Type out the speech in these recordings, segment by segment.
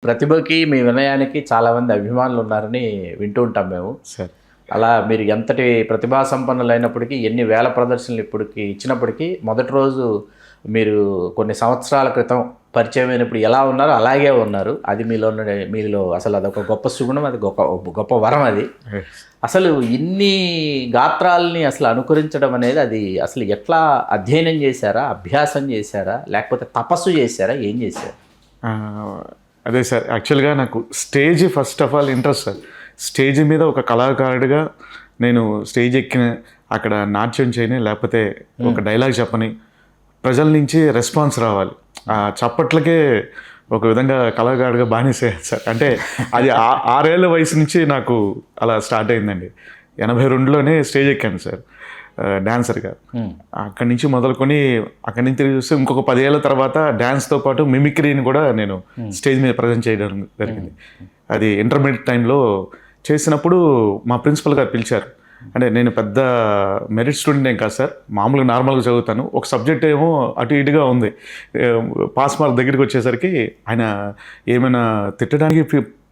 ప్రతిభకి, మీ వినయానికి చాలామంది అభిమానులున్నారని వింటూ ఉంటాం మేము. సార్. అలా మీరు ఎంతటి ప్రతిభా సంపన్నులైనప్పటికీ, ఎన్ని వేల ప్రదర్శనలు ఇప్పటికి ఇచ్చినప్పటికీ, మొదటి రోజు మీరు కొన్ని సంవత్సరాల క్రితం పరిచయమైనప్పుడు ఎలా ఉన్నారో అలాగే ఉన్నారు. అది మీలో అసలు అదొక గొప్ప సుగుణం, అది గొప్ప వరం అది. అసలు ఇన్ని గాత్రాలని అసలు అనుకరించడం అనేది అది అసలు ఎట్లా అధ్యయనం చేశారా, అభ్యాసం చేశారా, లేకపోతే తపస్సు చేశారా, ఏం చేశారు? అదే సార్, యాక్చువల్గా నాకు stage first of all interest sir. Stage మీద ఒక కళాకారుడిగా నేను స్టేజ్ ఎక్కిన, అక్కడ నాట్యం చేయని, లేకపోతే ఒక డైలాగ్ చెప్పని, ప్రజల నుంచి రెస్పాన్స్ రావాలి. ఆ చప్పట్లకే ఒక విధంగా కళాకారుడిగా బానిసేయాలి సార్. అంటే అది 6 ఏళ్ళ వయసు నుంచి నాకు అలా స్టార్ట్ అయిందండి. 82లోనే స్టేజ్ ఎక్కాను సార్ డాన్సర్గా. అక్కడి నుంచి మొదలుకొని అక్కడి నుంచి తిరిగి చూస్తే ఇంకొక 10 ఏళ్ళ తర్వాత డ్యాన్స్తో పాటు మిమిక్రీని కూడా నేను స్టేజ్ మీద ప్రజెంట్ చేయడం జరిగింది. అది ఇంటర్మీడియట్ టైంలో చేసినప్పుడు మా ప్రిన్సిపల్ గారు పిలిచారు. అంటే నేను పెద్ద మెరిట్ స్టూడెంట్ ఏం కాదు సార్, మామూలుగా నార్మల్గా చదువుతాను. ఒక సబ్జెక్ట్ ఏమో అటు ఇటుగా ఉంది. పాస్ మార్క్ దగ్గరికి వచ్చేసరికి ఆయన ఏమైనా తిట్టడానికి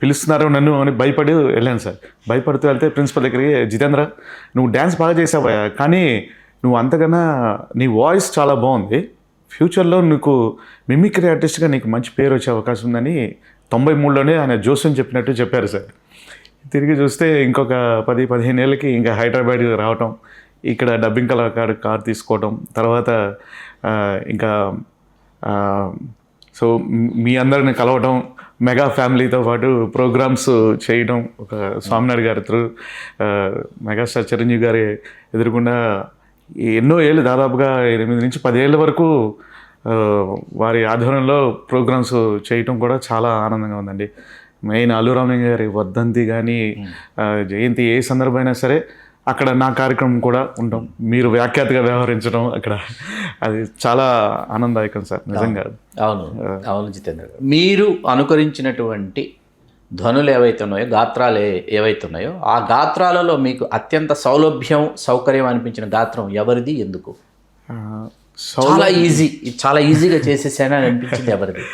పిలుస్తున్నారో నన్ను అని భయపడి వెళ్ళాను సార్. భయపడుతూ వెళ్తే ప్రిన్సిపల్ దగ్గరికి, జితేంద్ర నువ్వు డ్యాన్స్ బాగా చేసావా, కానీ నువ్వు అంతకన్నా నీ వాయిస్ చాలా బాగుంది, ఫ్యూచర్లో నీకు మిమిక్రీ ఆర్టిస్ట్గా నీకు మంచి పేరు వచ్చే అవకాశం ఉందని 93లోనే ఆయన జోస్యం చెప్పినట్టు చెప్పారు సార్. తిరిగి చూస్తే ఇంకొక 10-15 ఏళ్ళకి ఇంకా హైదరాబాద్ రావటం, ఇక్కడ డబ్బింగ్ కళాకారు కార్ తీసుకోవటం, తర్వాత ఇంకా సో మీ అందరిని కలవటం, మెగా ఫ్యామిలీతో పాటు ప్రోగ్రామ్స్ చేయడం, ఒక స్వామినాయుడు గారి త్రూ మెగాస్టార్ చిరంజీవి గారి ఎదురుకుండా ఎన్నో ఏళ్ళు, దాదాపుగా 8 నుంచి 10 ఏళ్ళ వరకు వారి ఆధ్వర్యంలో ప్రోగ్రామ్స్ చేయటం కూడా చాలా ఆనందంగా ఉందండి. మెయిన్ అల్లు రామలింగ గారి వర్ధంతి కానీ, జయంతి, ఏ సందర్భమైనా సరే అక్కడ నా కార్యక్రమం కూడా ఉంటాం. మీరు వ్యాఖ్యాతగా వ్యవహరించడం అక్కడ, అది చాలా ఆనందదాయకం సార్ నిజంగా. అవును జితేంద్ర గారు, మీరు అనుకరించినటువంటి ధ్వనులు ఏవైతే ఉన్నాయో, గాత్రాలు ఏవైతే ఉన్నాయో, ఆ గాత్రాలలో మీకు అత్యంత సౌకర్యం అనిపించిన గాత్రం ఎవరిది, ఎందుకు? చాలా ఈజీగా చేసేసాను అని అనిపించింది ఎవరిది?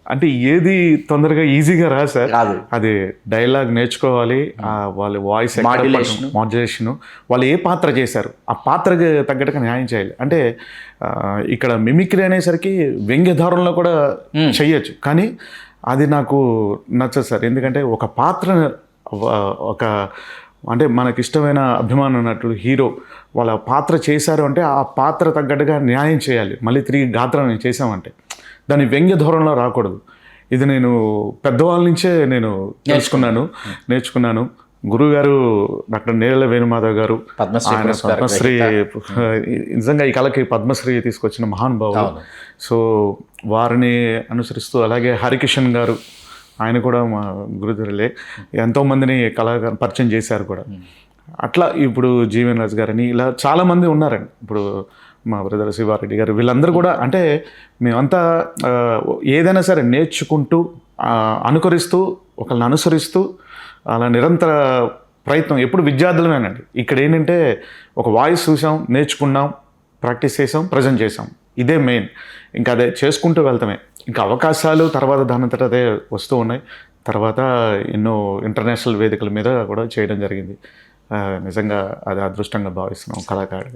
అంటే ఏది తొందరగా ఈజీగా రా సార్, అది డైలాగ్ నేర్చుకోవాలి, వాళ్ళ వాయిస్ మాడ్యులేషను, వాళ్ళు ఏ పాత్ర చేశారు ఆ పాత్రకి తగ్గట్టుగా న్యాయం చేయాలి. అంటే ఇక్కడ మిమిక్రీ అనేసరికి వ్యంగ్యధారంలో కూడా చెయ్యొచ్చు, కానీ అది నాకు నచ్చదు సార్. ఎందుకంటే ఒక పాత్ర, అంటే మనకి ఇష్టమైన అభిమానం నటులు, హీరో వాళ్ళ పాత్ర చేశారు అంటే ఆ పాత్ర తగ్గట్టుగా న్యాయం చేయాలి. మళ్ళీ తిరిగి గాత్రం చేసామంటే దాని వ్యంగ్య ధోరణిలో రాకూడదు. ఇది నేను పెద్దవాళ్ళ నుంచే నేను నేర్చుకున్నాను. గురువుగారు డాక్టర్ నేరెళ్ళ వేణుమాధవ్ గారు, ఆయన పద్మశ్రీ, నిజంగా ఈ కళకి పద్మశ్రీ తీసుకొచ్చిన మహానుభావులు. సో వారిని అనుసరిస్తూ, అలాగే హరికిషన్ గారు, ఆయన కూడా మా గురుదేవులే, ఎంతోమందిని కళాకారు పరిచయం చేశారు కూడా. అట్లా ఇప్పుడు జీవన్ రాజు గారని ఇలా చాలామంది ఉన్నారండి. ఇప్పుడు మా బ్రదర్ శివారెడ్డి గారు, వీళ్ళందరూ కూడా, అంటే మేమంతా ఏదైనా సరే నేర్చుకుంటూ, అనుకరిస్తూ, ఒకళ్ళని అనుసరిస్తూ, అలా నిరంతర ప్రయత్నం. ఎప్పుడు విద్యార్థులమేనండి. ఇక్కడ ఏంటంటే ఒక వాయిస్ చూసాం, నేర్చుకున్నాం, ప్రాక్టీస్ చేసాం, ప్రజెంట్ చేసాం, ఇదే మెయిన్. ఇంకా అదే చేసుకుంటూ వెళ్తామే. ఇంకా అవకాశాలు తర్వాత దానంతట అదే వస్తూ ఉన్నాయి. తర్వాత ఎన్నో ఇంటర్నేషనల్ వేదికల మీద కూడా చేయడం జరిగింది. నిజంగా అది అదృష్టంగా భావిస్తున్నాం కళాకారుడు.